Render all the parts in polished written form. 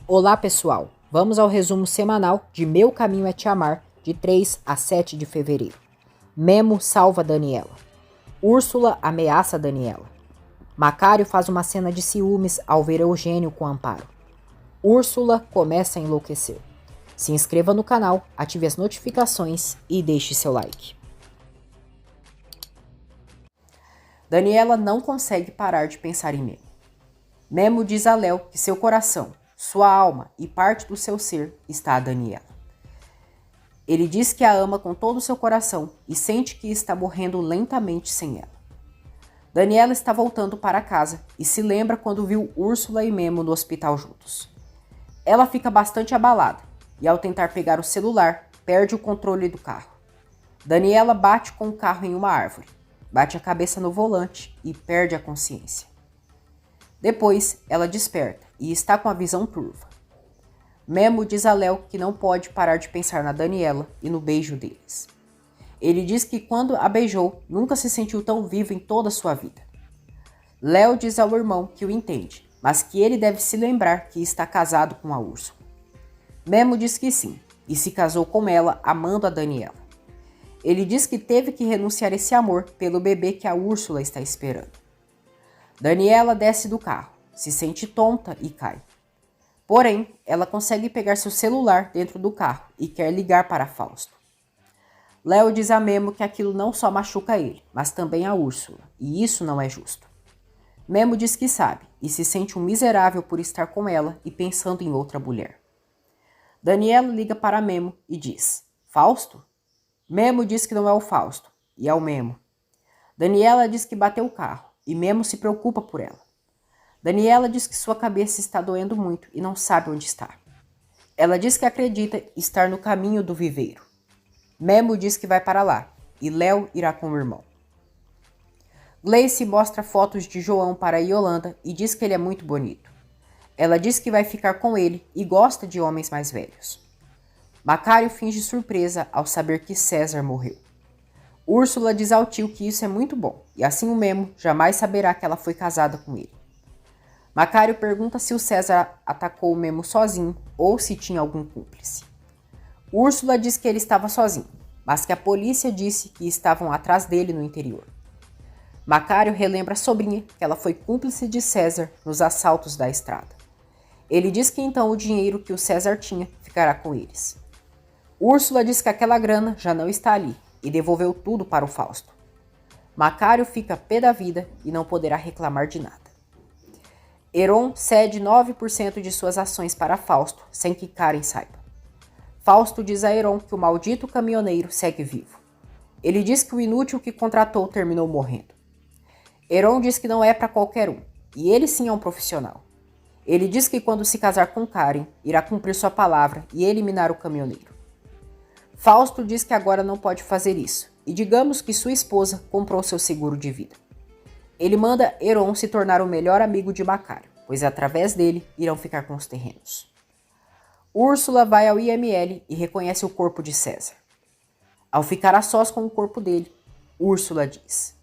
Olá pessoal, vamos ao resumo semanal de Meu Caminho é Te Amar, de 3 a 7 de fevereiro. Memo salva Daniela. Úrsula ameaça Daniela. Macário faz uma cena de ciúmes ao ver Eugênio com Amparo. Úrsula começa a enlouquecer. Se inscreva no canal, ative as notificações e deixe seu like. Daniela não consegue parar de pensar em Memo. Memo diz a Léo que seu coração, sua alma e parte do seu ser está a Daniela. Ele diz que a ama com todo o seu coração e sente que está morrendo lentamente sem ela. Daniela está voltando para casa e se lembra quando viu Úrsula e Memo no hospital juntos. Ela fica bastante abalada e, ao tentar pegar o celular, perde o controle do carro. Daniela bate com o carro em uma árvore, bate a cabeça no volante e perde a consciência. Depois, ela desperta e está com a visão turva. Memo diz a Léo que não pode parar de pensar na Daniela e no beijo deles. Ele diz que quando a beijou, nunca se sentiu tão vivo em toda a sua vida. Léo diz ao irmão que o entende, mas que ele deve se lembrar que está casado com a Úrsula. Memo diz que sim, e se casou com ela amando a Daniela. Ele diz que teve que renunciar esse amor pelo bebê que a Úrsula está esperando. Daniela desce do carro, se sente tonta e cai. Porém, ela consegue pegar seu celular dentro do carro e quer ligar para Fausto. Léo diz a Memo que aquilo não só machuca ele, mas também a Úrsula, e isso não é justo. Memo diz que sabe e se sente um miserável por estar com ela e pensando em outra mulher. Daniela liga para Memo e diz: Fausto? Memo diz que não é o Fausto, e é o Memo. Daniela diz que bateu o carro e Memo se preocupa por ela. Daniela diz que sua cabeça está doendo muito e não sabe onde está. Ela diz que acredita estar no caminho do viveiro. Memo diz que vai para lá e Léo irá com o irmão. Gleice mostra fotos de João para Yolanda e diz que ele é muito bonito. Ela diz que vai ficar com ele e gosta de homens mais velhos. Macário finge surpresa ao saber que César morreu. Úrsula diz ao tio que isso é muito bom e assim o Memo jamais saberá que ela foi casada com ele. Macário pergunta se o César atacou o Memo sozinho ou se tinha algum cúmplice. Úrsula diz que ele estava sozinho, mas que a polícia disse que estavam atrás dele no interior. Macário relembra a sobrinha que ela foi cúmplice de César nos assaltos da estrada. Ele diz que então o dinheiro que o César tinha ficará com eles. Úrsula diz que aquela grana já não está ali e devolveu tudo para o Fausto. Macário fica pé da vida e não poderá reclamar de nada. Heron cede 9% de suas ações para Fausto, sem que Karen saiba. Fausto diz a Heron que o maldito caminhoneiro segue vivo. Ele diz que o inútil que contratou terminou morrendo. Heron diz que não é para qualquer um, e ele sim é um profissional. Ele diz que quando se casar com Karen, irá cumprir sua palavra e eliminar o caminhoneiro. Fausto diz que agora não pode fazer isso, e digamos que sua esposa comprou seu seguro de vida. Ele manda Heron se tornar o melhor amigo de Macário, pois através dele irão ficar com os terrenos. Úrsula vai ao IML e reconhece o corpo de César. Ao ficar a sós com o corpo dele, Úrsula diz: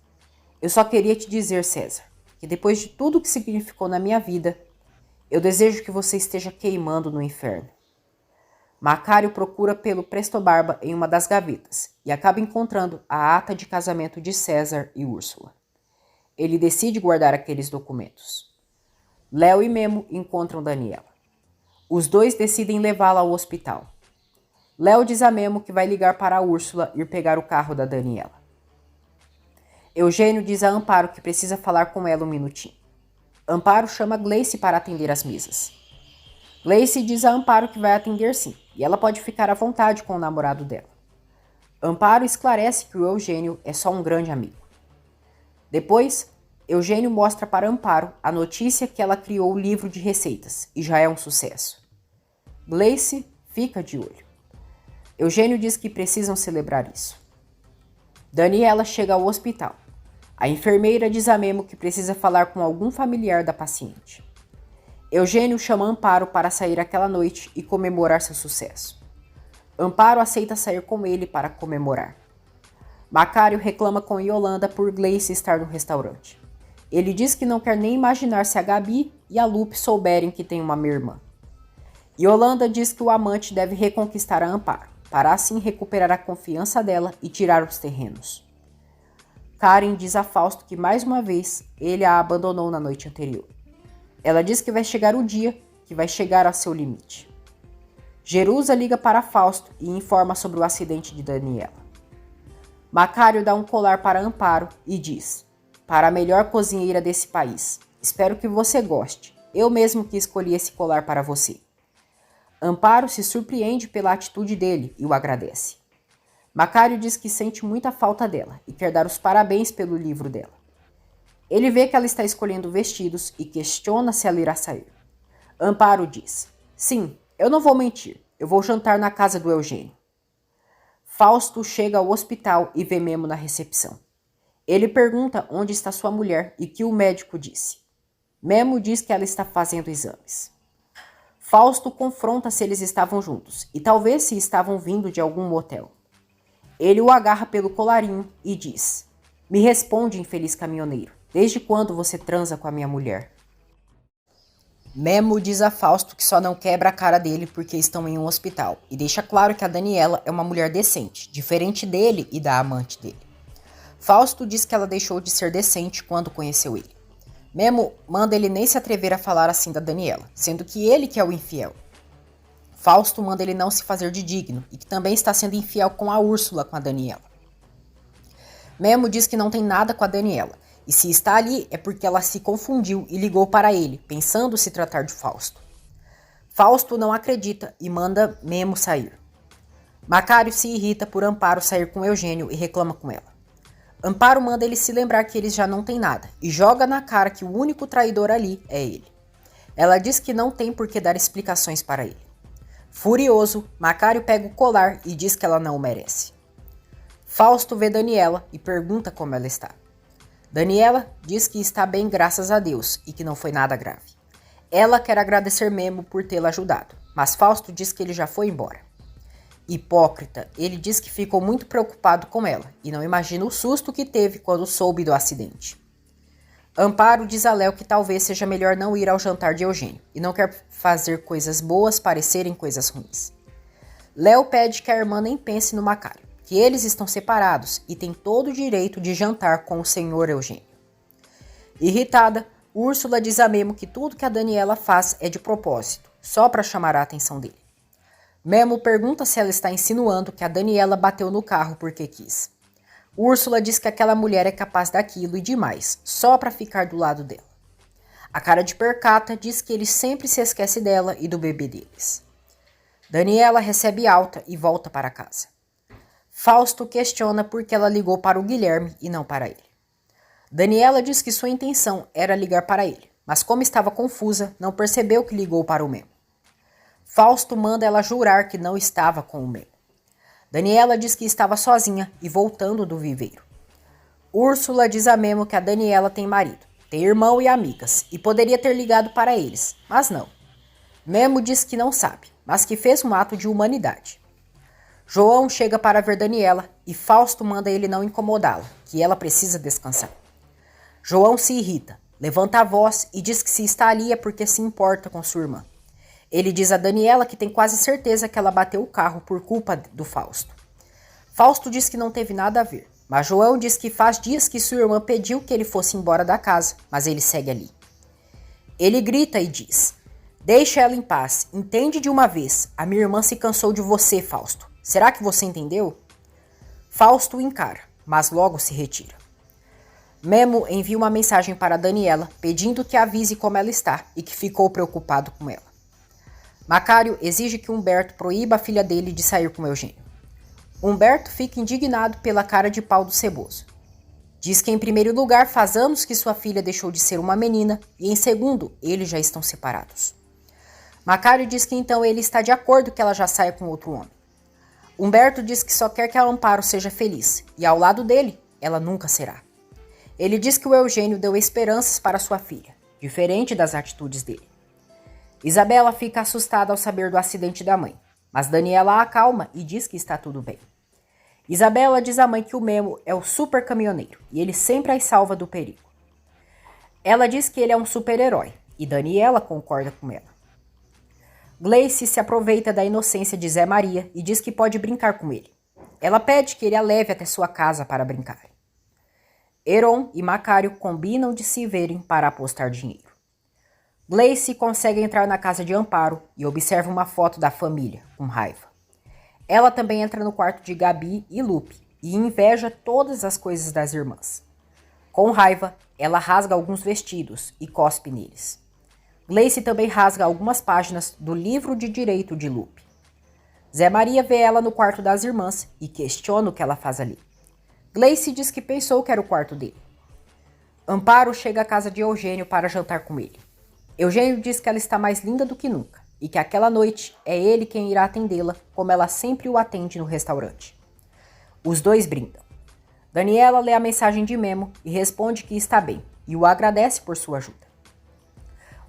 Eu só queria te dizer, César, que depois de tudo que significou na minha vida, eu desejo que você esteja queimando no inferno. Macário procura pelo Prestobarba em uma das gavetas e acaba encontrando a ata de casamento de César e Úrsula. Ele decide guardar aqueles documentos. Léo e Memo encontram Daniela. Os dois decidem levá-la ao hospital. Léo diz a Memo que vai ligar para a Úrsula ir pegar o carro da Daniela. Eugênio diz a Amparo que precisa falar com ela um minutinho. Amparo chama Gleice para atender as mesas. Gleice diz a Amparo que vai atender sim, e ela pode ficar à vontade com o namorado dela. Amparo esclarece que o Eugênio é só um grande amigo. Depois, Eugênio mostra para Amparo a notícia que ela criou o livro de receitas, e já é um sucesso. Gleice fica de olho. Eugênio diz que precisam celebrar isso. Daniela chega ao hospital. A enfermeira diz a Memo que precisa falar com algum familiar da paciente. Eugênio chama Amparo para sair aquela noite e comemorar seu sucesso. Amparo aceita sair com ele para comemorar. Macário reclama com Yolanda por Gleice estar no restaurante. Ele diz que não quer nem imaginar se a Gabi e a Lupe souberem que tem uma meia-irmã. Yolanda diz que o amante deve reconquistar a Amparo, para assim recuperar a confiança dela e tirar os terrenos. Karen diz a Fausto que mais uma vez ele a abandonou na noite anterior. Ela diz que vai chegar o dia que vai chegar ao seu limite. Jerusa liga para Fausto e informa sobre o acidente de Daniela. Macário dá um colar para Amparo e diz: para a melhor cozinheira desse país, espero que você goste. Eu mesmo que escolhi esse colar para você. Amparo se surpreende pela atitude dele e o agradece. Macário diz que sente muita falta dela e quer dar os parabéns pelo livro dela. Ele vê que ela está escolhendo vestidos e questiona se ela irá sair. Amparo diz: sim, eu não vou mentir, eu vou jantar na casa do Eugênio. Fausto chega ao hospital e vê Memo na recepção. Ele pergunta onde está sua mulher e que o médico disse. Memo diz que ela está fazendo exames. Fausto confronta se eles estavam juntos e talvez se estavam vindo de algum motel. Ele o agarra pelo colarinho e diz: me responde, infeliz caminhoneiro, desde quando você transa com a minha mulher? Memo diz a Fausto que só não quebra a cara dele porque estão em um hospital e deixa claro que a Daniela é uma mulher decente, diferente dele e da amante dele. Fausto diz que ela deixou de ser decente quando conheceu ele. Memo manda ele nem se atrever a falar assim da Daniela, sendo que ele que é o infiel. Fausto manda ele não se fazer de digno e que também está sendo infiel com a Úrsula com a Daniela. Memo diz que não tem nada com a Daniela, e se está ali é porque ela se confundiu e ligou para ele, pensando se tratar de Fausto. Fausto não acredita e manda Memo sair. Macário se irrita por Amparo sair com Eugênio e reclama com ela. Amparo manda ele se lembrar que eles já não têm nada e joga na cara que o único traidor ali é ele. Ela diz que não tem por que dar explicações para ele. Furioso, Macário pega o colar e diz que ela não o merece. Fausto vê Daniela e pergunta como ela está. Daniela diz que está bem graças a Deus e que não foi nada grave. Ela quer agradecer Memo por tê-la ajudado, mas Fausto diz que ele já foi embora. Hipócrita, ele diz que ficou muito preocupado com ela e não imagina o susto que teve quando soube do acidente. Amparo diz a Léo que talvez seja melhor não ir ao jantar de Eugênio e não quer fazer coisas boas parecerem coisas ruins. Léo pede que a irmã nem pense no Macário, que eles estão separados e têm todo o direito de jantar com o senhor Eugênio. Irritada, Úrsula diz a Memo que tudo que a Daniela faz é de propósito, só para chamar a atenção dele. Memo pergunta se ela está insinuando que a Daniela bateu no carro porque quis. Úrsula diz que aquela mulher é capaz daquilo e de mais, só para ficar do lado dela. A cara de percata diz que ele sempre se esquece dela e do bebê deles. Daniela recebe alta e volta para casa. Fausto questiona por que ela ligou para o Guilherme e não para ele. Daniela diz que sua intenção era ligar para ele, mas como estava confusa, não percebeu que ligou para o Memo. Fausto manda ela jurar que não estava com o Memo. Daniela diz que estava sozinha e voltando do viveiro. Úrsula diz a Memo que a Daniela tem marido, tem irmão e amigas e poderia ter ligado para eles, mas não. Memo diz que não sabe, mas que fez um ato de humanidade. João chega para ver Daniela e Fausto manda ele não incomodá-la, que ela precisa descansar. João se irrita, levanta a voz e diz que se está ali é porque se importa com sua irmã. Ele diz a Daniela que tem quase certeza que ela bateu o carro por culpa do Fausto. Fausto diz que não teve nada a ver, mas João diz que faz dias que sua irmã pediu que ele fosse embora da casa, mas ele segue ali. Ele grita e diz: deixa ela em paz, entende de uma vez, a minha irmã se cansou de você, Fausto. Será que você entendeu? Fausto o encara, mas logo se retira. Memo envia uma mensagem para Daniela pedindo que avise como ela está e que ficou preocupado com ela. Macário exige que Humberto proíba a filha dele de sair com Eugênio. Humberto fica indignado pela cara de pau do Ceboso. Diz que em primeiro lugar faz anos que sua filha deixou de ser uma menina e em segundo, eles já estão separados. Macário diz que então ele está de acordo que ela já saia com outro homem. Humberto diz que só quer que a Amparo seja feliz e ao lado dele, ela nunca será. Ele diz que o Eugênio deu esperanças para sua filha, diferente das atitudes dele. Isabela fica assustada ao saber do acidente da mãe, mas Daniela a acalma e diz que está tudo bem. Isabela diz à mãe que o Memo é o super caminhoneiro e ele sempre as salva do perigo. Ela diz que ele é um super-herói e Daniela concorda com ela. Gleice se aproveita da inocência de Zé Maria e diz que pode brincar com ele. Ela pede que ele a leve até sua casa para brincar. Heron e Macário combinam de se verem para apostar dinheiro. Gleice consegue entrar na casa de Amparo e observa uma foto da família, com raiva. Ela também entra no quarto de Gabi e Lupe e inveja todas as coisas das irmãs. Com raiva, ela rasga alguns vestidos e cospe neles. Gleice também rasga algumas páginas do livro de direito de Lupe. Zé Maria vê ela no quarto das irmãs e questiona o que ela faz ali. Gleice diz que pensou que era o quarto dele. Amparo chega à casa de Eugênio para jantar com ele. Eugênio diz que ela está mais linda do que nunca e que aquela noite é ele quem irá atendê-la, como ela sempre o atende no restaurante. Os dois brindam. Daniela lê a mensagem de Memo e responde que está bem e o agradece por sua ajuda.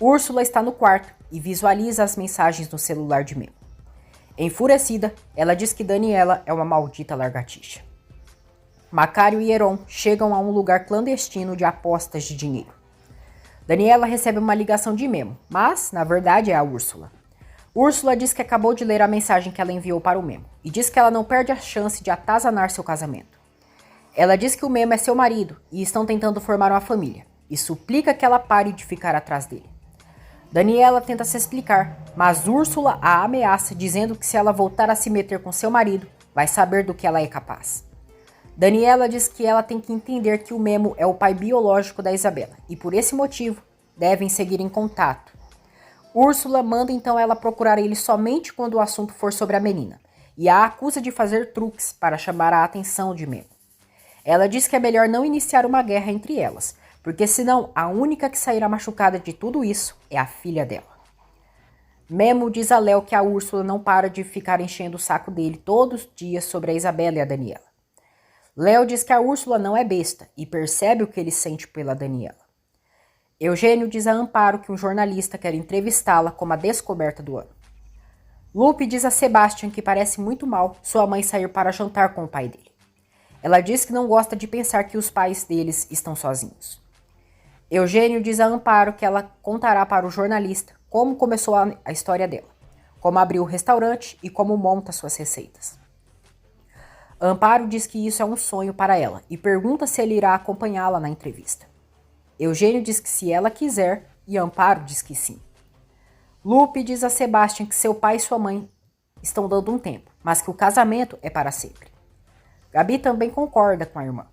Úrsula está no quarto e visualiza as mensagens no celular de Memo. Enfurecida, ela diz que Daniela é uma maldita lagartixa. Macário e Heron chegam a um lugar clandestino de apostas de dinheiro. Daniela recebe uma ligação de Memo, mas, na verdade, é a Úrsula. Úrsula diz que acabou de ler a mensagem que ela enviou para o Memo e diz que ela não perde a chance de atazanar seu casamento. Ela diz que o Memo é seu marido e estão tentando formar uma família e suplica que ela pare de ficar atrás dele. Daniela tenta se explicar, mas Úrsula a ameaça dizendo que se ela voltar a se meter com seu marido, vai saber do que ela é capaz. Daniela diz que ela tem que entender que o Memo é o pai biológico da Isabela e por esse motivo devem seguir em contato. Úrsula manda então ela procurar ele somente quando o assunto for sobre a menina e a acusa de fazer truques para chamar a atenção de Memo. Ela diz que é melhor não iniciar uma guerra entre elas, porque senão a única que sairá machucada de tudo isso é a filha dela. Memo diz a Léo que a Úrsula não para de ficar enchendo o saco dele todos os dias sobre a Isabela e a Daniela. Léo diz que a Úrsula não é besta e percebe o que ele sente pela Daniela. Eugênio diz a Amparo que um jornalista quer entrevistá-la como a descoberta do ano. Lupe diz a Sebastian que parece muito mal sua mãe sair para jantar com o pai dele. Ela diz que não gosta de pensar que os pais deles estão sozinhos. Eugênio diz a Amparo que ela contará para o jornalista como começou a história dela, como abriu o restaurante e como monta suas receitas. Amparo diz que isso é um sonho para ela e pergunta se ele irá acompanhá-la na entrevista. Eugênio diz que se ela quiser e Amparo diz que sim. Lupe diz a Sebastian que seu pai e sua mãe estão dando um tempo, mas que o casamento é para sempre. Gabi também concorda com a irmã.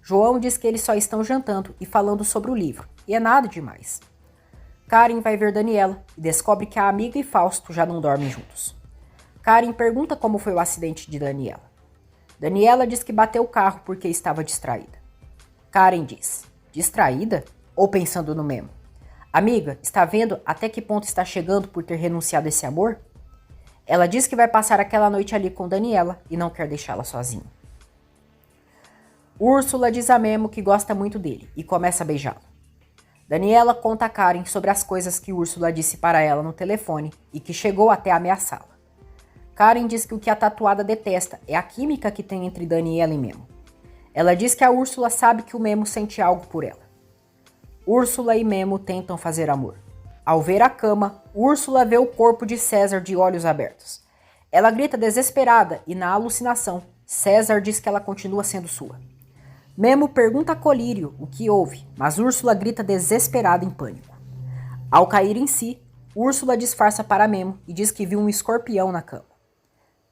João diz que eles só estão jantando e falando sobre o livro, e é nada demais. Karen vai ver Daniela e descobre que a amiga e Fausto já não dormem juntos. Karen pergunta como foi o acidente de Daniela. Daniela diz que bateu o carro porque estava distraída. Karen diz, distraída? Ou pensando no Memo? Amiga, está vendo até que ponto está chegando por ter renunciado a esse amor? Ela diz que vai passar aquela noite ali com Daniela e não quer deixá-la sozinha. Úrsula diz a Memo que gosta muito dele e começa a beijá-lo. Daniela conta a Karen sobre as coisas que Úrsula disse para ela no telefone e que chegou até a ameaçá-la. Karen diz que o que a tatuada detesta é a química que tem entre Daniela e Memo. Ela diz que a Úrsula sabe que o Memo sente algo por ela. Úrsula e Memo tentam fazer amor. Ao ver a cama, Úrsula vê o corpo de César de olhos abertos. Ela grita desesperada e, na alucinação, César diz que ela continua sendo sua. Memo pergunta a Colírio o que houve, mas Úrsula grita desesperada em pânico. Ao cair em si, Úrsula disfarça para Memo e diz que viu um escorpião na cama.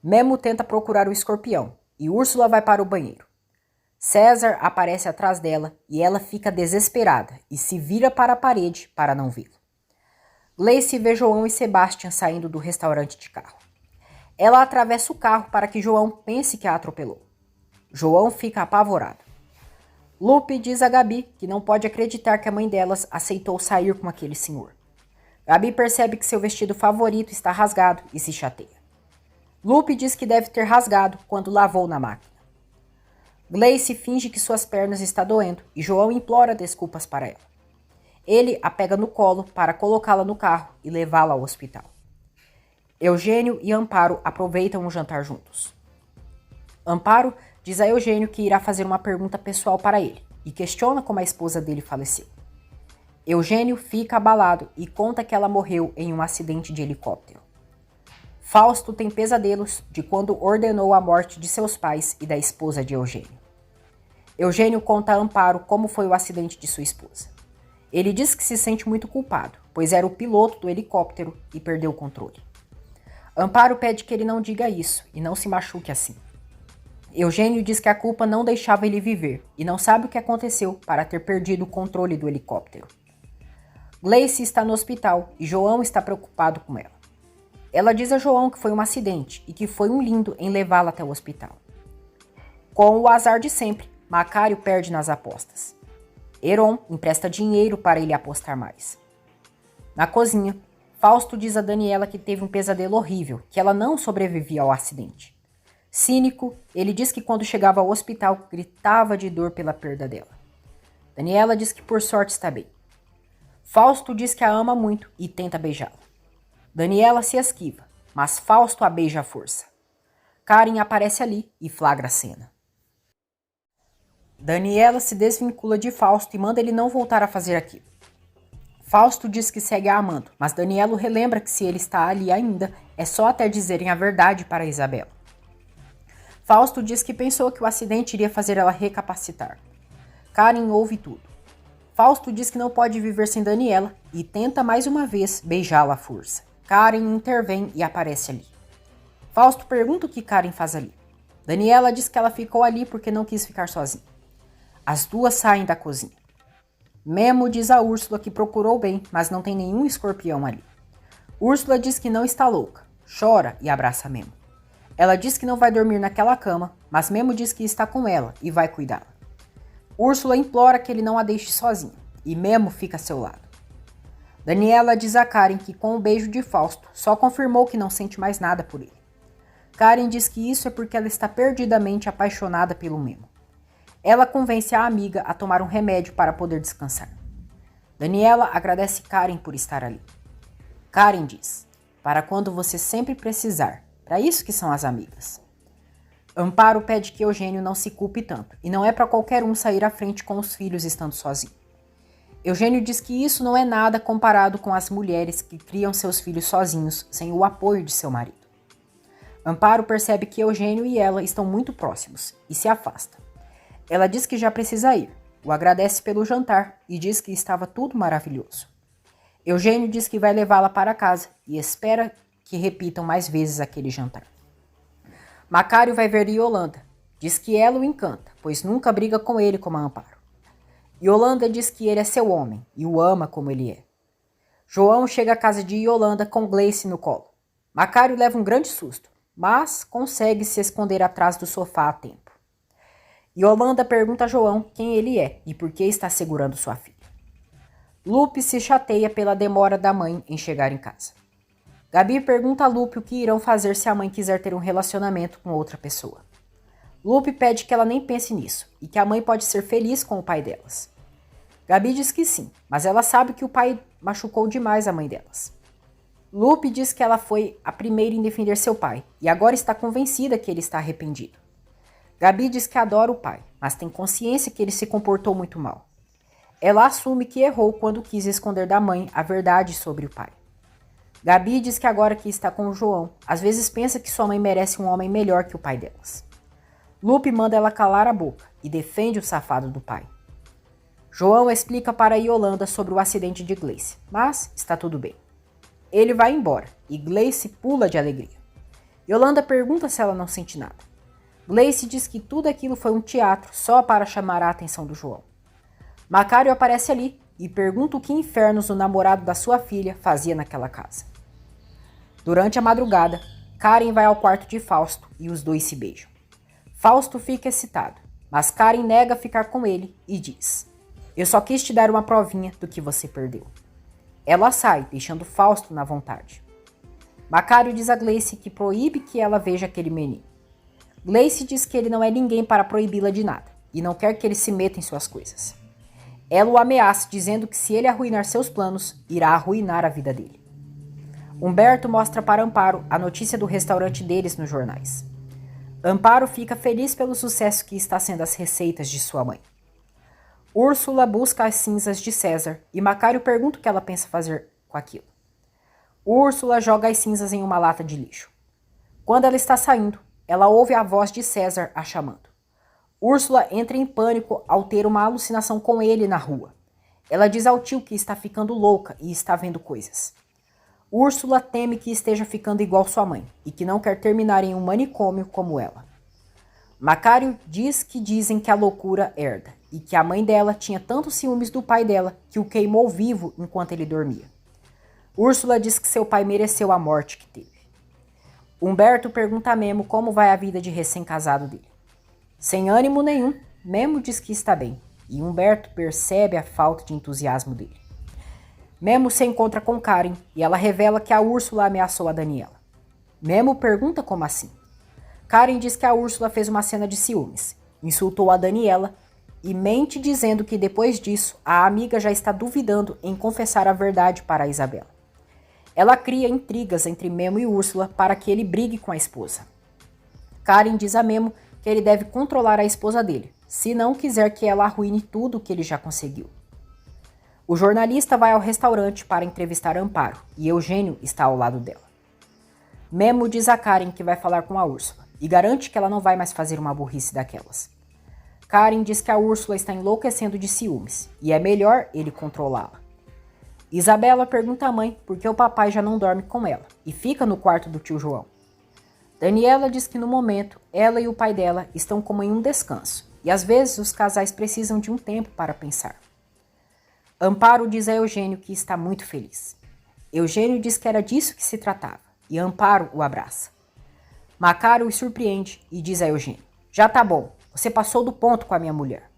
Memo tenta procurar o escorpião e Úrsula vai para o banheiro. César aparece atrás dela e ela fica desesperada e se vira para a parede para não vê-lo. Gleice vê João e Sebastian saindo do restaurante de carro. Ela atravessa o carro para que João pense que a atropelou. João fica apavorado. Lupe diz a Gabi que não pode acreditar que a mãe delas aceitou sair com aquele senhor. Gabi percebe que seu vestido favorito está rasgado e se chateia. Lupe diz que deve ter rasgado quando lavou na máquina. Gleice finge que suas pernas estão doendo e João implora desculpas para ela. Ele a pega no colo para colocá-la no carro e levá-la ao hospital. Eugênio e Amparo aproveitam o jantar juntos. Amparo diz a Eugênio que irá fazer uma pergunta pessoal para ele e questiona como a esposa dele faleceu. Eugênio fica abalado e conta que ela morreu em um acidente de helicóptero. Fausto tem pesadelos de quando ordenou a morte de seus pais e da esposa de Eugênio. Eugênio conta a Amparo como foi o acidente de sua esposa. Ele diz que se sente muito culpado, pois era o piloto do helicóptero e perdeu o controle. Amparo pede que ele não diga isso e não se machuque assim. Eugênio diz que a culpa não deixava ele viver e não sabe o que aconteceu para ter perdido o controle do helicóptero. Gleice está no hospital e João está preocupado com ela. Ela diz a João que foi um acidente e que foi um lindo em levá-la até o hospital. Com o azar de sempre, Macário perde nas apostas. Heron empresta dinheiro para ele apostar mais. Na cozinha, Fausto diz a Daniela que teve um pesadelo horrível, que ela não sobrevivia ao acidente. Cínico, ele diz que quando chegava ao hospital gritava de dor pela perda dela. Daniela diz que por sorte está bem. Fausto diz que a ama muito e tenta beijá-la. Daniela se esquiva, mas Fausto a beija à força. Karen aparece ali e flagra a cena. Daniela se desvincula de Fausto e manda ele não voltar a fazer aquilo. Fausto diz que segue a amando, mas Daniela relembra que se ele está ali ainda, é só até dizerem a verdade para Isabela. Fausto diz que pensou que o acidente iria fazer ela recapacitar. Karen ouve tudo. Fausto diz que não pode viver sem Daniela e tenta mais uma vez beijá-la à força. Karen intervém e aparece ali. Fausto pergunta o que Karen faz ali. Daniela diz que ela ficou ali porque não quis ficar sozinha. As duas saem da cozinha. Memo diz a Úrsula que procurou bem, mas não tem nenhum escorpião ali. Úrsula diz que não está louca, chora e abraça Memo. Ela diz que não vai dormir naquela cama, mas Memo diz que está com ela e vai cuidá-la. Úrsula implora que ele não a deixe sozinha, e Memo fica a seu lado. Daniela diz a Karen que com o beijo de Fausto só confirmou que não sente mais nada por ele. Karen diz que isso é porque ela está perdidamente apaixonada pelo Memo. Ela convence a amiga a tomar um remédio para poder descansar. Daniela agradece Karen por estar ali. Karen diz, para quando você sempre precisar, para isso que são as amigas. Amparo pede que Eugênio não se culpe tanto, e não é para qualquer um sair à frente com os filhos estando sozinho. Eugênio diz que isso não é nada comparado com as mulheres que criam seus filhos sozinhos, sem o apoio de seu marido. Amparo percebe que Eugênio e ela estão muito próximos e se afasta. Ela diz que já precisa ir, o agradece pelo jantar e diz que estava tudo maravilhoso. Eugênio diz que vai levá-la para casa e espera que repitam mais vezes aquele jantar. Macário vai ver Yolanda. Diz que ela o encanta, pois nunca briga com ele como a Amparo. Yolanda diz que ele é seu homem e o ama como ele é. João chega à casa de Yolanda com Gleice no colo. Macário leva um grande susto, mas consegue se esconder atrás do sofá a tempo. Yolanda pergunta a João quem ele é e por que está segurando sua filha. Lupe se chateia pela demora da mãe em chegar em casa. Gabi pergunta a Lupe o que irão fazer se a mãe quiser ter um relacionamento com outra pessoa. Lupe pede que ela nem pense nisso e que a mãe pode ser feliz com o pai delas. Gabi diz que sim, mas ela sabe que o pai machucou demais a mãe delas. Lupe diz que ela foi a primeira em defender seu pai e agora está convencida que ele está arrependido. Gabi diz que adora o pai, mas tem consciência que ele se comportou muito mal. Ela assume que errou quando quis esconder da mãe a verdade sobre o pai. Gabi diz que agora que está com o João, às vezes pensa que sua mãe merece um homem melhor que o pai delas. Lupe manda ela calar a boca e defende o safado do pai. João explica para Yolanda sobre o acidente de Gleice, mas está tudo bem. Ele vai embora e Gleice pula de alegria. Yolanda pergunta se ela não sente nada. Gleice diz que tudo aquilo foi um teatro só para chamar a atenção do João. Macário aparece ali e pergunta o que infernos o namorado da sua filha fazia naquela casa. Durante a madrugada, Karen vai ao quarto de Fausto e os dois se beijam. Fausto fica excitado, mas Karen nega ficar com ele e diz: eu só quis te dar uma provinha do que você perdeu. Ela sai, deixando Fausto na vontade. Macário diz a Gleice que proíbe que ela veja aquele menino. Gleice diz que ele não é ninguém para proibi-la de nada e não quer que ele se meta em suas coisas. Ela o ameaça dizendo que se ele arruinar seus planos, irá arruinar a vida dele. Humberto mostra para Amparo a notícia do restaurante deles nos jornais. Amparo fica feliz pelo sucesso que está sendo as receitas de sua mãe. Úrsula busca as cinzas de César e Macário pergunta o que ela pensa fazer com aquilo. Úrsula joga as cinzas em uma lata de lixo. Quando ela está saindo, ela ouve a voz de César a chamando. Úrsula entra em pânico ao ter uma alucinação com ele na rua. Ela diz ao tio que está ficando louca e está vendo coisas. Úrsula teme que esteja ficando igual sua mãe e que não quer terminar em um manicômio como ela. Macário diz que dizem que a loucura herda e que a mãe dela tinha tantos ciúmes do pai dela que o queimou vivo enquanto ele dormia. Úrsula diz que seu pai mereceu a morte que teve. Humberto pergunta a Memo como vai a vida de recém-casado dele. Sem ânimo nenhum, Memo diz que está bem, e Humberto percebe a falta de entusiasmo dele. Memo se encontra com Karen e ela revela que a Úrsula ameaçou a Daniela. Memo pergunta como assim. Karen diz que a Úrsula fez uma cena de ciúmes, insultou a Daniela e mente dizendo que depois disso a amiga já está duvidando em confessar a verdade para a Isabela. Ela cria intrigas entre Memo e Úrsula para que ele brigue com a esposa. Karen diz a Memo que ele deve controlar a esposa dele, se não quiser que ela arruine tudo o que ele já conseguiu. O jornalista vai ao restaurante para entrevistar Amparo e Eugênio está ao lado dela. Memo diz a Karen que vai falar com a Úrsula e garante que ela não vai mais fazer uma burrice daquelas. Karen diz que a Úrsula está enlouquecendo de ciúmes e é melhor ele controlá-la. Isabela pergunta à mãe por que o papai já não dorme com ela e fica no quarto do tio João. Daniela diz que no momento ela e o pai dela estão como em um descanso e às vezes os casais precisam de um tempo para pensar. Amparo diz a Eugênio que está muito feliz. Eugênio diz que era disso que se tratava e Amparo o abraça. Macário o surpreende e diz a Eugênio: já tá bom, você passou do ponto com a minha mulher.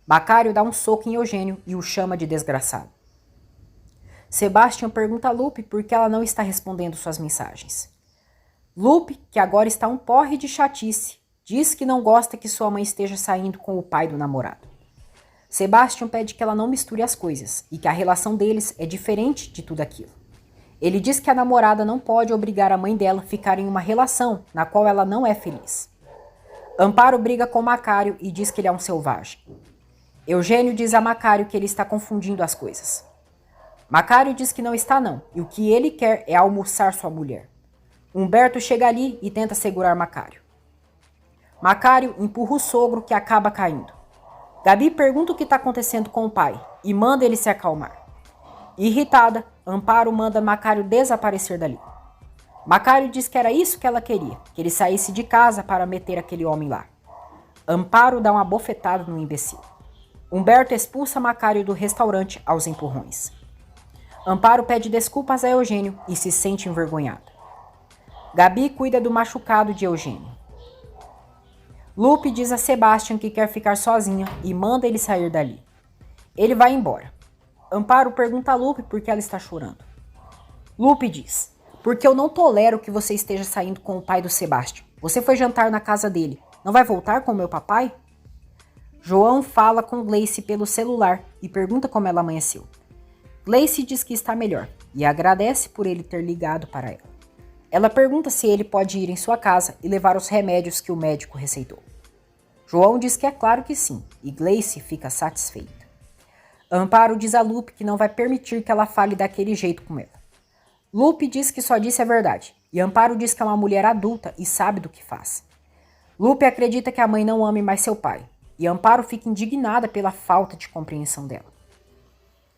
Macário dá um soco em Eugênio e o chama de desgraçado. Sebastião pergunta a Lupe por que ela não está respondendo suas mensagens. Lupe, que agora está um porre de chatice, diz que não gosta que sua mãe esteja saindo com o pai do namorado. Sebastião pede que ela não misture as coisas e que a relação deles é diferente de tudo aquilo. Ele diz que a namorada não pode obrigar a mãe dela a ficar em uma relação na qual ela não é feliz. Amparo briga com Macário e diz que ele é um selvagem. Eugênio diz a Macário que ele está confundindo as coisas. Macário diz que não está não, e o que ele quer é almoçar sua mulher. Humberto chega ali e tenta segurar Macário. Macário empurra o sogro que acaba caindo. Gabi pergunta o que está acontecendo com o pai e manda ele se acalmar. Irritada, Amparo manda Macário desaparecer dali. Macário diz que era isso que ela queria, que ele saísse de casa para meter aquele homem lá. Amparo dá uma bofetada no imbecil. Humberto expulsa Macário do restaurante aos empurrões. Amparo pede desculpas a Eugênio e se sente envergonhada. Gabi cuida do machucado de Eugênio. Lupe diz a Sebastião que quer ficar sozinha e manda ele sair dali. Ele vai embora. Amparo pergunta a Lupe por que ela está chorando. Lupe diz: porque eu não tolero que você esteja saindo com o pai do Sebastião. Você foi jantar na casa dele. Não vai voltar com o meu papai? João fala com Gleice pelo celular e pergunta como ela amanheceu. Gleice diz que está melhor e agradece por ele ter ligado para ela. Ela pergunta se ele pode ir em sua casa e levar os remédios que o médico receitou. João diz que é claro que sim, e Gleice fica satisfeita. Amparo diz a Lupe que não vai permitir que ela fale daquele jeito com ela. Lupe diz que só disse a verdade, e Amparo diz que é uma mulher adulta e sabe do que faz. Lupe acredita que a mãe não ame mais seu pai, e Amparo fica indignada pela falta de compreensão dela.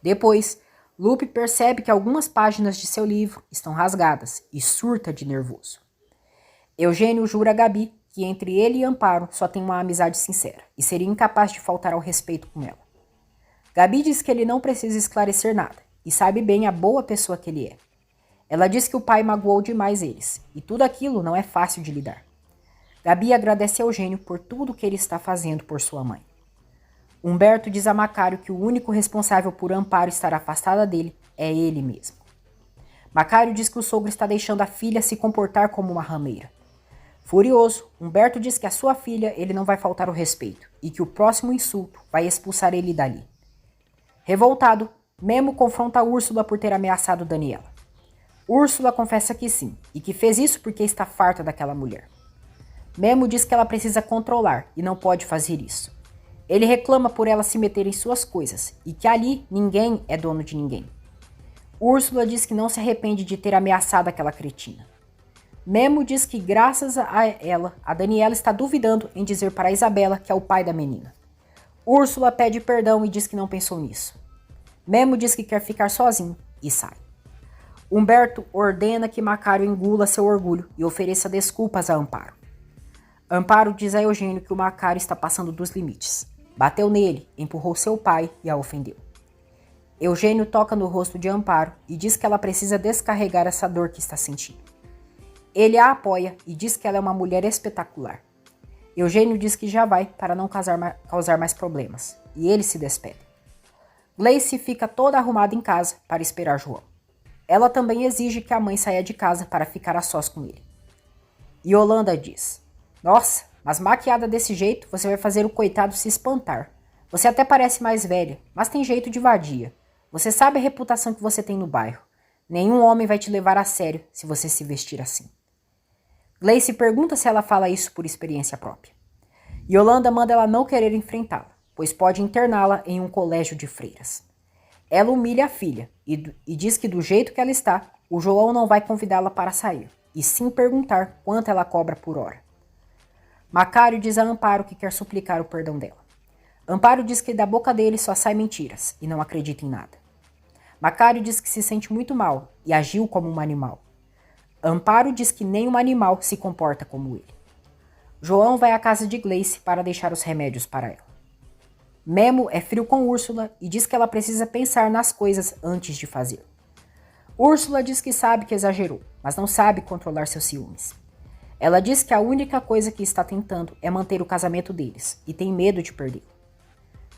Depois, Lupe percebe que algumas páginas de seu livro estão rasgadas e surta de nervoso. Eugênio jura a Gabi que entre ele e Amparo só tem uma amizade sincera e seria incapaz de faltar ao respeito com ela. Gabi diz que ele não precisa esclarecer nada e sabe bem a boa pessoa que ele é. Ela diz que o pai magoou demais eles e tudo aquilo não é fácil de lidar. Gabi agradece a Eugênio por tudo que ele está fazendo por sua mãe. Humberto diz a Macário que o único responsável por Amparo estar afastada dele é ele mesmo. Macário diz que o sogro está deixando a filha se comportar como uma rameira. Furioso, Humberto diz que a sua filha ele não vai faltar o respeito e que o próximo insulto vai expulsar ele dali. Revoltado, Memo confronta Úrsula por ter ameaçado Daniela. Úrsula confessa que sim e que fez isso porque está farta daquela mulher. Memo diz que ela precisa controlar e não pode fazer isso. Ele reclama por ela se meter em suas coisas e que ali ninguém é dono de ninguém. Úrsula diz que não se arrepende de ter ameaçado aquela cretina. Memo diz que graças a ela, a Daniela está duvidando em dizer para Isabela que é o pai da menina. Úrsula pede perdão e diz que não pensou nisso. Memo diz que quer ficar sozinho e sai. Humberto ordena que Macário engula seu orgulho e ofereça desculpas a Amparo. Amparo diz a Eugênio que o Macário está passando dos limites. Bateu nele, empurrou seu pai e a ofendeu. Eugênio toca no rosto de Amparo e diz que ela precisa descarregar essa dor que está sentindo. Ele a apoia e diz que ela é uma mulher espetacular. Eugênio diz que já vai para não causar mais problemas, e eles se despedem. Gleice fica toda arrumada em casa para esperar João. Ela também exige que a mãe saia de casa para ficar a sós com ele. Yolanda diz: "Nossa, mas maquiada desse jeito você vai fazer o coitado se espantar. Você até parece mais velha, mas tem jeito de vadia. Você sabe a reputação que você tem no bairro. Nenhum homem vai te levar a sério se você se vestir assim." Gleice pergunta se ela fala isso por experiência própria. Yolanda manda ela não querer enfrentá-la, pois pode interná-la em um colégio de freiras. Ela humilha a filha e diz que do jeito que ela está, o João não vai convidá-la para sair, e sim perguntar quanto ela cobra por hora. Macário diz a Amparo que quer suplicar o perdão dela. Amparo diz que da boca dele só sai mentiras e não acredita em nada. Macário diz que se sente muito mal e agiu como um animal. Amparo diz que nem um animal se comporta como ele. João vai à casa de Gleice para deixar os remédios para ela. Memo é frio com Úrsula e diz que ela precisa pensar nas coisas antes de fazer. Úrsula diz que sabe que exagerou, mas não sabe controlar seus ciúmes. Ela diz que a única coisa que está tentando é manter o casamento deles e tem medo de perdê-lo.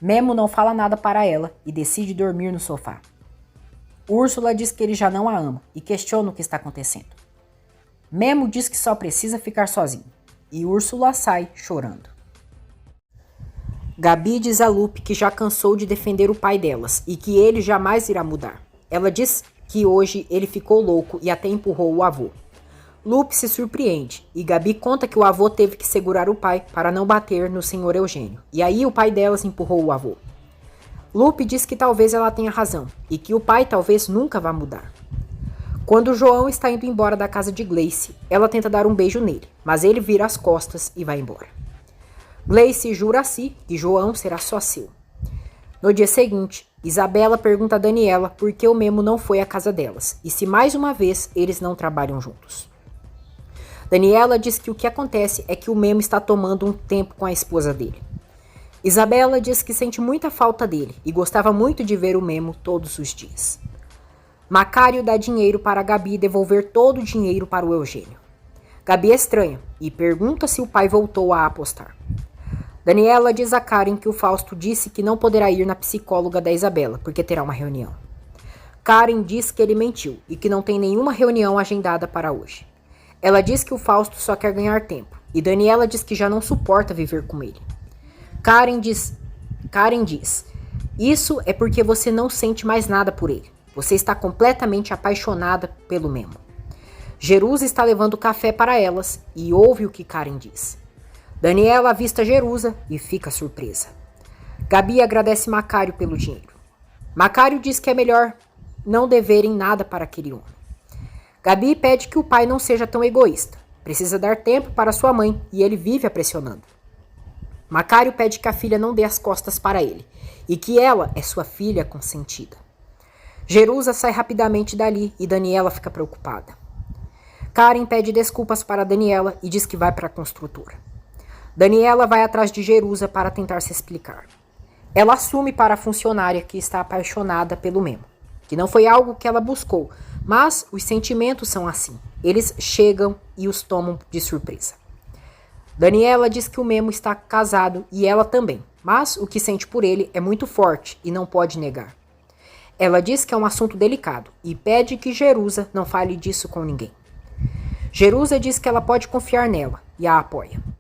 Memo não fala nada para ela e decide dormir no sofá. Úrsula diz que ele já não a ama e questiona o que está acontecendo. Memo diz que só precisa ficar sozinho e Úrsula sai chorando. Gabi diz a Lupe que já cansou de defender o pai delas e que ele jamais irá mudar. Ela diz que hoje ele ficou louco e até empurrou o avô. Lupe se surpreende e Gabi conta que o avô teve que segurar o pai para não bater no senhor Eugênio. E aí o pai delas empurrou o avô. Lupe diz que talvez ela tenha razão e que o pai talvez nunca vá mudar. Quando João está indo embora da casa de Gleice, ela tenta dar um beijo nele, mas ele vira as costas e vai embora. Gleice jura a si que João será só seu. No dia seguinte, Isabela pergunta a Daniela por que o Memo não foi à casa delas e se mais uma vez eles não trabalham juntos. Daniela diz que o que acontece é que o Memo está tomando um tempo com a esposa dele. Isabela diz que sente muita falta dele e gostava muito de ver o Memo todos os dias. Macário dá dinheiro para Gabi devolver todo o dinheiro para o Eugênio. Gabi é estranha e pergunta se o pai voltou a apostar. Daniela diz a Karen que o Fausto disse que não poderá ir na psicóloga da Isabela porque terá uma reunião. Karen diz que ele mentiu e que não tem nenhuma reunião agendada para hoje. Ela diz que o Fausto só quer ganhar tempo e Daniela diz que já não suporta viver com ele. Karen diz, isso é porque você não sente mais nada por ele. Você está completamente apaixonada pelo Memo. Jerusa está levando café para elas e ouve o que Karen diz. Daniela avista Jerusa e fica surpresa. Gabi agradece Macário pelo dinheiro. Macário diz que é melhor não deverem nada para aquele homem. Gabi pede que o pai não seja tão egoísta. Precisa dar tempo para sua mãe e ele vive a pressionando. Macário pede que a filha não dê as costas para ele e que ela é sua filha consentida. Jerusa sai rapidamente dali e Daniela fica preocupada. Karen pede desculpas para Daniela e diz que vai para a construtora. Daniela vai atrás de Jerusa para tentar se explicar. Ela assume para a funcionária que está apaixonada pelo Memo, que não foi algo que ela buscou, mas os sentimentos são assim. Eles chegam e os tomam de surpresa. Daniela diz que o Memo está casado e ela também, mas o que sente por ele é muito forte e não pode negar. Ela diz que é um assunto delicado e pede que Jerusa não fale disso com ninguém. Jerusa diz que ela pode confiar nela e a apoia.